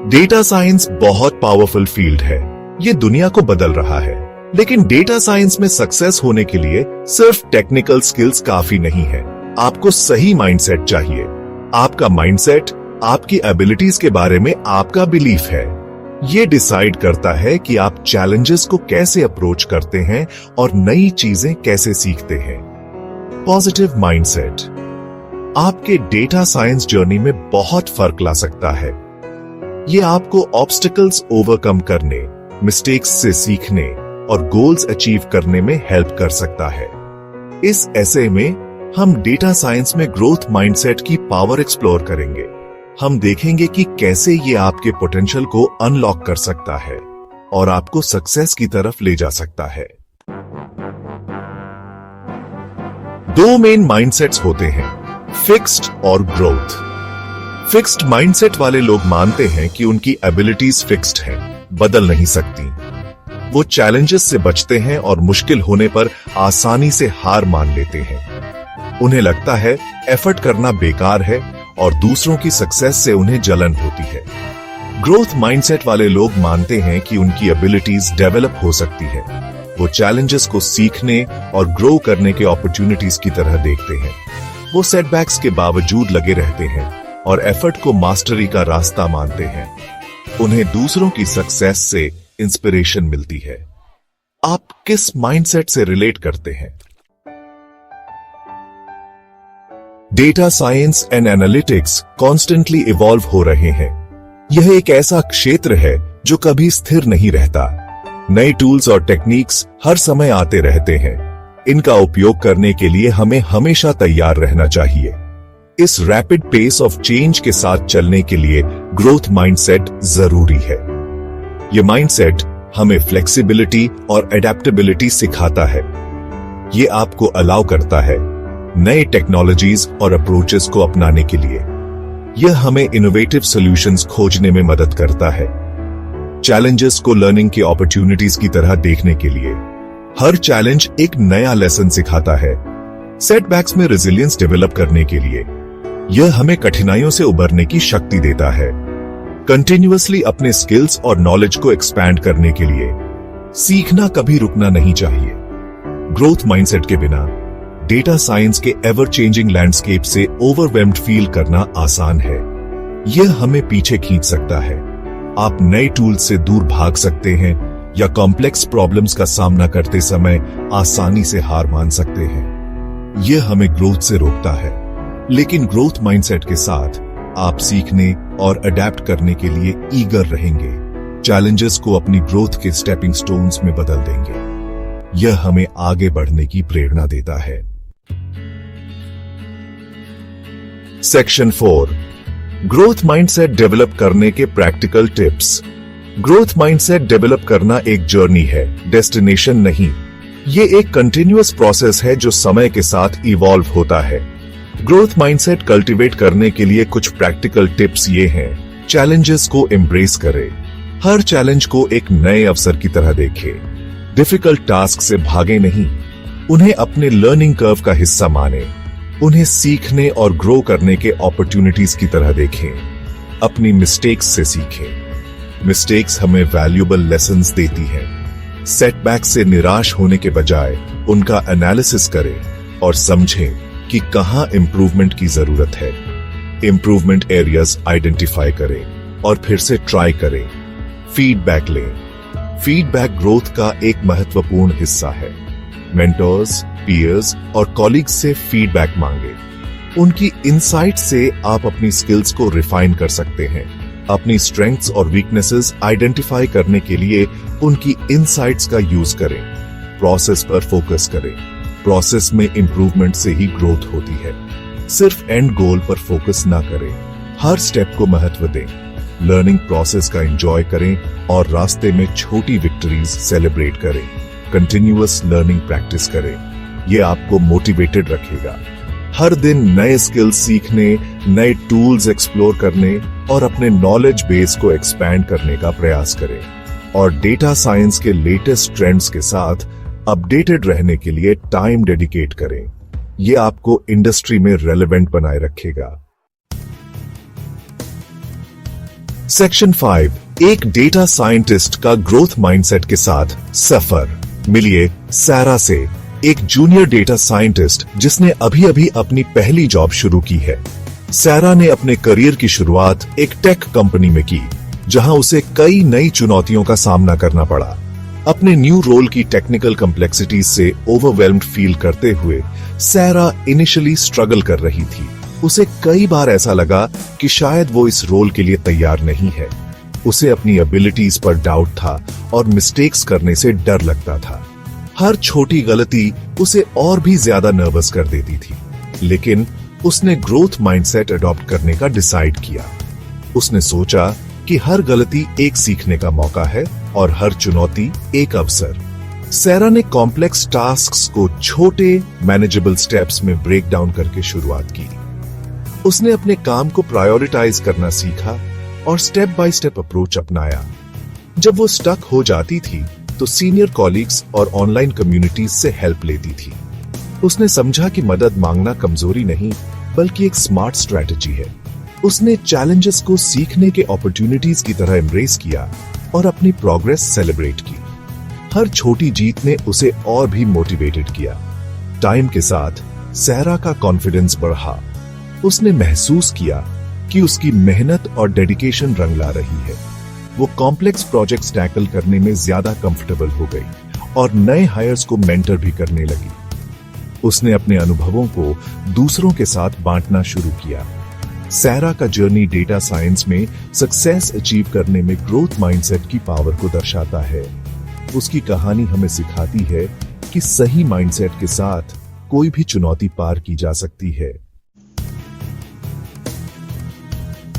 Data science बहुत powerful field है। ये दुनिया को बदल रहा है। लेकिन डेटा साइंस में सक्सेस होने के लिए सिर्फ टेक्निकल स्किल्स काफी नहीं है। आपको सही माइंडसेट चाहिए। आपका माइंडसेट आपकी एबिलिटीज के बारे में आपका बिलीफ है। ये डिसाइड करता है कि आप चैलेंजेस को कैसे अप्रोच करते हैं और नई चीजें कैसे सीखते हैं। पॉजिटिव माइंडसेट आपके डेटा साइंस जर्नी में बहुत फर्क ला सकता है। ये आपको ऑब्स्टिकल्स ओवरकम करने, मिस्टेक्स से सीखने और गोल्स अचीव करने में हेल्प कर सकता है। इस एसे में हम डेटा साइंस में ग्रोथ माइंडसेट की पावर एक्सप्लोर करेंगे। हम देखेंगे कि कैसे ये आपके पोटेंशियल को अनलॉक कर सकता है और आपको सक्सेस की तरफ ले जा सकता है। दो मेन माइंडसेट्स होते हैं, फिक्स्ड और ग्रोथ। फिक्स्ड माइंडसेट वाले लोग मानते हैं कि उनकी एबिलिटीज फिक्स्ड हैं, बदल नहीं सकती। वो चैलेंजेस से बचते हैं और मुश्किल होने पर आसानी से हार मान लेते हैं। उन्हें लगता है एफर्ट करना बेकार है और दूसरों की सक्सेस से उन्हें जलन होती है। ग्रोथ माइंडसेट वाले लोग मानते हैं कि उनकी एबिलिटीज डेवलप हो सकती है। वो चैलेंजेस को सीखने और ग्रो करने के अपॉर्चुनिटीज की तरह देखते हैं। वो सेटबैक्स के बावजूद लगे रहते हैं और एफर्ट को मास्टरी का रास्ता मानते हैं। उन्हें दूसरों की सक्सेस से इंस्पिरेशन मिलती है। आप किस माइंडसेट से रिलेट करते हैं? Data science and analytics constantly evolve हो रहे हैं। यह एक ऐसा क्षेत्र है जो कभी स्थिर नहीं रहता। नए टूल्स और टेक्निक्स हर समय आते रहते हैं। इनका उपयोग करने के लिए हमें हमेशा तैयार रहना चाहिए। इस रैपिड पेस ऑफ चेंज के साथ चलने के लिए ग्रोथ माइंडसेट जरूरी है। यह माइंडसेट हमें फ्लेक्सिबिलिटी और एडेप्टेबिलिटी सिखाता है। ये आपको अलाउ करता है नए टेक्नोलॉजीज और अप्रोचेस को अपनाने के लिए। यह हमें इनोवेटिव सॉल्यूशंस खोजने में मदद करता है। चैलेंजेस को लर्निंग की अपॉर्चुनिटीज की तरह देखने के लिए। हर चैलेंज एक नया लेसन सिखाता है। सेटबैक्स में रेजिलियंस डेवलप करने के लिए यह हमें कठिनाइयों से उबरने की शक्ति देता है। कंटिन्यूअसली अपने स्किल्स और नॉलेज को एक्सपैंड करने के लिए सीखना कभी रुकना नहीं चाहिए। ग्रोथ माइंडसेट के बिना डेटा साइंस के एवर चेंजिंग लैंडस्केप से ओवरवेल्म्ड फील करना आसान है। यह हमें पीछे खींच सकता है। आप नए टूल्स से दूर भाग सकते हैं या कॉम्प्लेक्स प्रॉब्लम्स का सामना करते समय आसानी से हार मान सकते हैं। यह हमें ग्रोथ से रोकता है। लेकिन ग्रोथ माइंडसेट के साथ आप सीखने और अडेप्ट करने के लिए ईगर रहेंगे। चैलेंजेस को अपनी ग्रोथ के स्टेपिंग स्टोन्स में बदल देंगे। यह हमें आगे बढ़ने की प्रेरणा देता है। सेक्शन 4, ग्रोथ माइंडसेट डेवलप करने के practical tips. Growth mindset develop करना एक जर्नी है, डेस्टिनेशन नहीं। ये एक कंटिन्यूअस प्रोसेस है जो समय के साथ इवॉल्व होता है। ग्रोथ माइंडसेट कल्टीवेट करने के लिए कुछ प्रैक्टिकल टिप्स ये हैं। चैलेंजेस को एम्ब्रेस करें। हर चैलेंज को एक नए अवसर की तरह देखें। डिफिकल्ट टास्क से भागे नहीं, उन्हें अपने लर्निंग कर्व का हिस्सा माने। उन्हें सीखने और ग्रो करने के अपॉर्चुनिटीज की तरह देखें। अपनी मिस्टेक्स से सीखें। मिस्टेक्स हमें वैल्यूएबल लेसन्स देती हैं। सेटबैक से निराश होने के बजाय उनका एनालिसिस करें और समझें कि कहां इंप्रूवमेंट की जरूरत है। इंप्रूवमेंट एरियाज आइडेंटिफाई करें और फिर से ट्राई करें। फीडबैक लें। फीडबैक ग्रोथ का एक महत्वपूर्ण हिस्सा है। मेंटर्स, पीयर्स और कॉलीग्स से फीडबैक मांगे। उनकी इनसाइट से आप अपनी स्किल्स को रिफाइन कर सकते हैं। अपनी स्ट्रेंथ्स और वीकनेसेस आइडेंटिफाई करने के लिए उनकी इनसाइट्स का यूज करें। प्रोसेस पर फोकस करें। प्रोसेस में इंप्रूवमेंट से ही ग्रोथ होती है। सिर्फ एंड गोल पर फोकस ना करें। हर स्टेप को महत्व दें। लर्निंग प्रोसेस का एंजॉय करें और रास्ते में छोटी विक्ट्रीज सेलिब्रेट करें। कंटिन्यूअस लर्निंग प्रैक्टिस करें। यह आपको मोटिवेटेड रखेगा। हर दिन नए स्किल्स सीखने, नए टूल्स एक्सप्लोर करने और अपने नॉलेज बेस को एक्सपैंड करने का प्रयास करें। और डेटा साइंस के लेटेस्ट ट्रेंड्स के साथ अपडेटेड रहने के लिए टाइम डेडिकेट करें। ये आपको इंडस्ट्री में रेलेवेंट बनाए रखेगा। सेक्शन 5, एक डेटा साइंटिस्ट का ग्रोथ माइंडसेट के साथ सफर। मिलिए सैरा से, एक जूनियर डेटा साइंटिस्ट जिसने अभी अभी अपनी पहली जॉब शुरू की है। सैरा ने अपने करियर की शुरुआत एक टेक कंपनी में की, जहां उसे कई नई चुनौतियों का सामना करना पड़ा। अपने न्यू रोल की टेक्निकल कॉम्प्लेक्सिटीज से ओवरवेल्म्ड फील करते हुए सैरा इनिशियली स्ट्रगल कर रही थी। उसे कई बार ऐसा लगा कि शायद वो इस रोल के लिए तैयार नहीं है। उसे अपनी एबिलिटीज पर डाउट था और मिस्टेक्स करने से डर लगता था। हर छोटी गलती उसे और भी ज्यादा नर्वस कर देती थी। लेकिन उसने ग्रोथ माइंडसेट अडॉप्ट करने का डिसाइड किया। उसने सोचा कि हर गलती एक सीखने का मौका है और हर चुनौती एक अवसर। सैरा ने कॉम्प्लेक्स टास्क्स को छोटे मैनेजेबल स्टेप्स में ब्रेक डाउन करके शुरुआत की। उसने अपने काम को प्रायोरिटाइज करना सीखा और स्टेप बाय स्टेप अप्रोच अपनाया। जब वो स्टक हो जाती थी तो सीनियर कॉलीग्स और ऑनलाइन कम्युनिटीज से हेल्प लेती थी। उसने समझा कि मदद मांगना कमजोरी नहीं बल्कि एक स्मार्ट स्ट्रेटजी है। उसने चैलेंजेस को सीखने के अपॉर्चुनिटीज की तरह एम्ब्रेस किया और अपनी प्रोग्रेस सेलिब्रेट की। हर छोटी जीत ने उसे और भी मोटिवेटेड किया। टाइम के साथ सैरा का कॉन्फिडेंस बढ़ा। उसने महसूस किया कि उसकी मेहनत और डेडिकेशन रंग ला रही है। वो कॉम्प्लेक्स प्रोजेक्ट्स टैकल करने में ज्यादा कंफर्टेबल हो गई और नए हायर्स को मेंटर भी करने लगी। उसने अपने अनुभवों को दूसरों के साथ बांटना शुरू किया। सैरा का जर्नी डेटा साइंस में सक्सेस अचीव करने में ग्रोथ माइंडसेट की पावर को दर्शाता है। उसकी कहानी हमें सिखाती है कि सही माइंडसेट के साथ कोई भी चुनौती पार की जा सकती है।